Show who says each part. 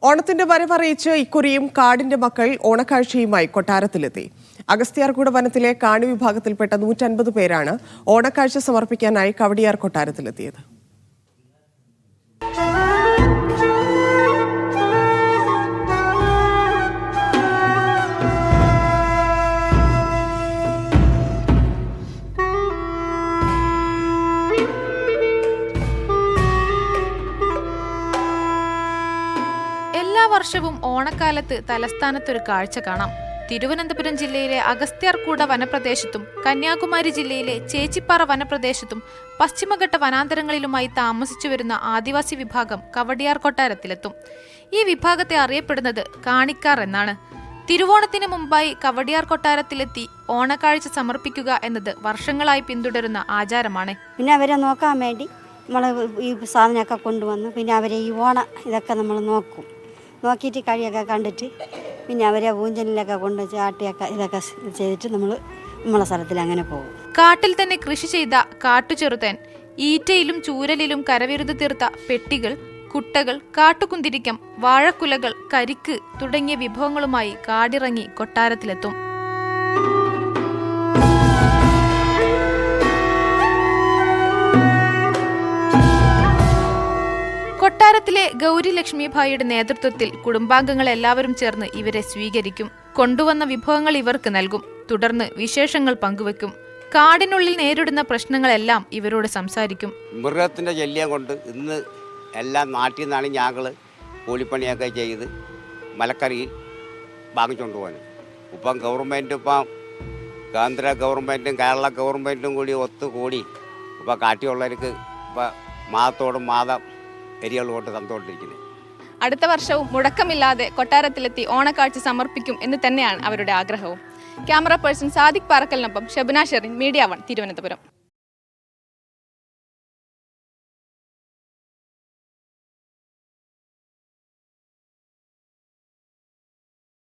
Speaker 1: ഓണത്തിന്റെ വരവറിയിച്ച് ഇക്കുറിയും കാടിന്റെ മക്കൾ ഓണക്കാഴ്ചയുമായി കൊട്ടാരത്തിലെത്തി. അഗസ്ത്യാർകൂട വനത്തിലെ കാണി വിഭാഗത്തിൽപ്പെട്ട 150 പേരാണ് ഓണക്കാഴ്ച സമർപ്പിക്കാനായി കവടിയാർ കൊട്ടാരത്തിലെത്തിയത്.
Speaker 2: എല്ലാ വർഷവും ഓണക്കാലത്ത് തലസ്ഥാനത്തൊരു കാഴ്ച കാണാം. തിരുവനന്തപുരം ജില്ലയിലെ അഗസ്ത്യാർകൂട വനപ്രദേശത്തും കന്യാകുമാരി ജില്ലയിലെ ചേച്ചിപ്പാറ വനപ്രദേശത്തും പശ്ചിമഘട്ട വനാന്തരങ്ങളിലുമായി താമസിച്ചു വരുന്ന ആദിവാസി വിഭാഗം കവടിയാർ കൊട്ടാരത്തിലെത്തും. ഈ വിഭാഗത്തെ അറിയപ്പെടുന്നത് കാണിക്കാർ എന്നാണ്. തിരുവോണത്തിന് മുമ്പായി കവടിയാർ കൊട്ടാരത്തിലെത്തി ഓണക്കാഴ്ച സമർപ്പിക്കുക എന്നത് വർഷങ്ങളായി പിന്തുടരുന്ന ആചാരമാണ്.
Speaker 3: പിന്നെ അവരെ നോക്കാൻ വേണ്ടി നമ്മൾ ഈ സാധനമൊക്കെ കൊണ്ടുവന്ന് പിന്നെ അവരെ ഈ ഇതൊക്കെ നമ്മൾ നോക്കിയിട്ട് കഴിയൊക്കെ കണ്ടിട്ട് പിന്നെ അവരെ ഊഞ്ചലിലൊക്കെ കൊണ്ട് ചാട്ടിയൊക്കെ ഇതൊക്കെ ചെയ്തിട്ട് നമ്മളെ സ്ഥലത്തിൽ അങ്ങനെ പോകും.
Speaker 2: കാട്ടിൽ തന്നെ കൃഷി ചെയ്ത കാട്ടുചെറുതൻ, ഈറ്റയിലും ചൂരലിലും കരവിരുത് തീർത്ത പെട്ടികൾ, കുട്ടകൾ, കാട്ടുകുന്തിരിക്കം, വാഴക്കുലകൾ, കരിക്ക് തുടങ്ങിയ വിഭവങ്ങളുമായി കാടിറങ്ങി കൊട്ടാരത്തിലെത്തും. കൊട്ടാരത്തിലെ ഗൗരി ലക്ഷ്മിഭായിയുടെ നേതൃത്വത്തിൽ കുടുംബാംഗങ്ങൾ എല്ലാവരും ചേർന്ന് ഇവരെ സ്വീകരിക്കും. കൊണ്ടുവന്ന വിഭവങ്ങൾ ഇവർക്ക് നൽകും. തുടർന്ന് വിശേഷങ്ങൾ പങ്കുവെക്കും. കാടിനുള്ളിൽ നേരിടുന്ന പ്രശ്നങ്ങളെല്ലാം ഇവരോട് സംസാരിക്കും.
Speaker 4: മൃഗത്തിൻ്റെ ശല്യം കൊണ്ട് ഇന്ന് എല്ലാം നാട്ടിൽ നിന്നാണ് ഞങ്ങൾ കൂലിപ്പണിയൊക്കെ ചെയ്ത് മലക്കറിയിൽ വാങ്ങിച്ചുകൊണ്ട് പോകാൻ. ഇപ്പം കേന്ദ്ര ഗവൺമെൻറ്റും കേരള ഗവൺമെൻറ്റും കൂടി ഒത്തുകൂടി ഇപ്പം കാട്ടിയുള്ളവർക്ക് ഇപ്പം മാതത്തോടും എരികളുകൊണ്ട് തന്നുകൊണ്ടിരിക്കുന്നത്.
Speaker 5: അടുത്ത വർഷവും മുടക്കമില്ലാതെ കൊട്ടാരത്തിലെത്തി ഓണക്കാഴ്ച സമർപ്പിക്കും എന്ന് തന്നെയാണ് അവരുടെ ആഗ്രഹവും. ക്യാമറ പേഴ്സൺ സാദിഖ് പാറക്കലിനൊപ്പം ഷബ്ന ഷെറിൻ, മീഡിയ 1, തിരുവനന്തപുരം.